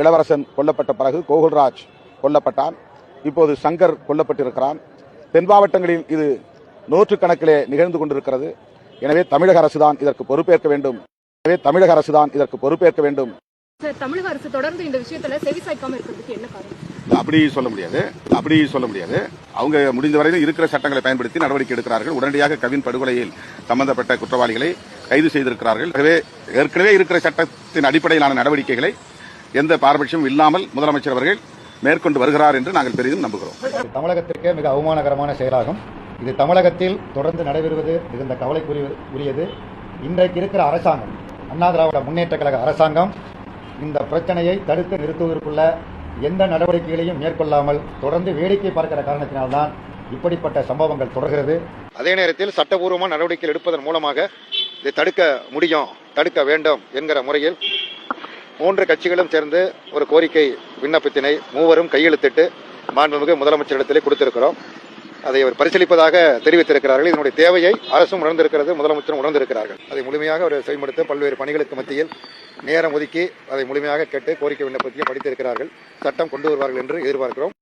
இளவரசன் கொல்லப்பட்ட பிறகு கோகுல்ராஜ் கொல்லப்பட்டான். இப்போது சங்கர் கொல்லப்பட்டிருக்கிறான். தென் மாவட்டங்களில் இது நூற்றுக்கணக்கிலே நிகழ்ந்து கொண்டிருக்கிறது. எனவே தமிழக அரசுதான் இதற்கு பொறுப்பேற்க வேண்டும். தமிழக அரசு தொடர்ந்து இந்த விஷயத்துல செவிசாய்க்காம இருக்கிறதுக்கு என்ன காரணம்? அப்படி சொல்ல முடியாது. அவங்க முடிந்த வரையில் இருக்கிற சட்டங்களை பயன்படுத்தி நடவடிக்கை எடுக்கிறார்கள். உடனடியாக கவின் படுகொலையில் சம்பந்தப்பட்ட குற்றவாளிகளை கைது செய்திருக்கிறார்கள். ஏற்கனவே இருக்கிற சட்டத்தின் அடிப்படையிலான நடவடிக்கைகளை எந்த பாரபட்சமும் இல்லாமல் முதலமைச்சர் அவர்கள் மேற்கொண்டு வருகிறார் என்று நாங்கள் பெரிதும் நம்புகிறோம். தமிழகத்திற்கே மிக அவமானகரமான செயலாகும். இது தமிழகத்தில் தொடர்ந்து நடைபெறுவது மிகுந்த கவலைக்குரியது. இன்றைக்கு இருக்கிற அரசாங்கம், அண்ணா திராவிட முன்னேற்ற கழக அரசாங்கம், இந்த பிரச்சனையை தடுத்து நிறுத்துவதற்குள்ள எந்த நடவடிக்கைகளையும் மேற்கொள்ளாமல் தொடர்ந்து வேடிக்கை பார்க்கிற காரணத்தினால்தான் இப்படிப்பட்ட சம்பவங்கள் தொடர்கிறது. அதே நேரத்தில் சட்டபூர்வமான நடவடிக்கைகள் எடுப்பதன் மூலமாக இதை தடுக்க வேண்டும் என்கிற முறையில் 3 கட்சிகளும் சேர்ந்து ஒரு கோரிக்கை விண்ணப்பத்தினை மூவரும் கையெழுத்திட்டு மாண்புமிகு முதலமைச்சரிடத்திலே கொடுத்திருக்கிறோம். அதை அவர் பரிசீலிப்பதாக தெரிவித்திருக்கிறார்கள். இதனுடைய தேவையை அரசும் உணர்ந்திருக்கிறது, முதலமைச்சரும் உணர்ந்திருக்கிறார்கள். அதை முழுமையாக அவர் செயல்படுத்த பல்வேறு பணிகளுக்கு மத்தியில் நேரம் ஒதுக்கி அதை முழுமையாக கேட்டு கோரிக்கை விண்ணப்பத்தையும் படித்திருக்கிறார்கள். சட்டம் கொண்டு வருவார்கள் என்று எதிர்பார்க்கிறோம்.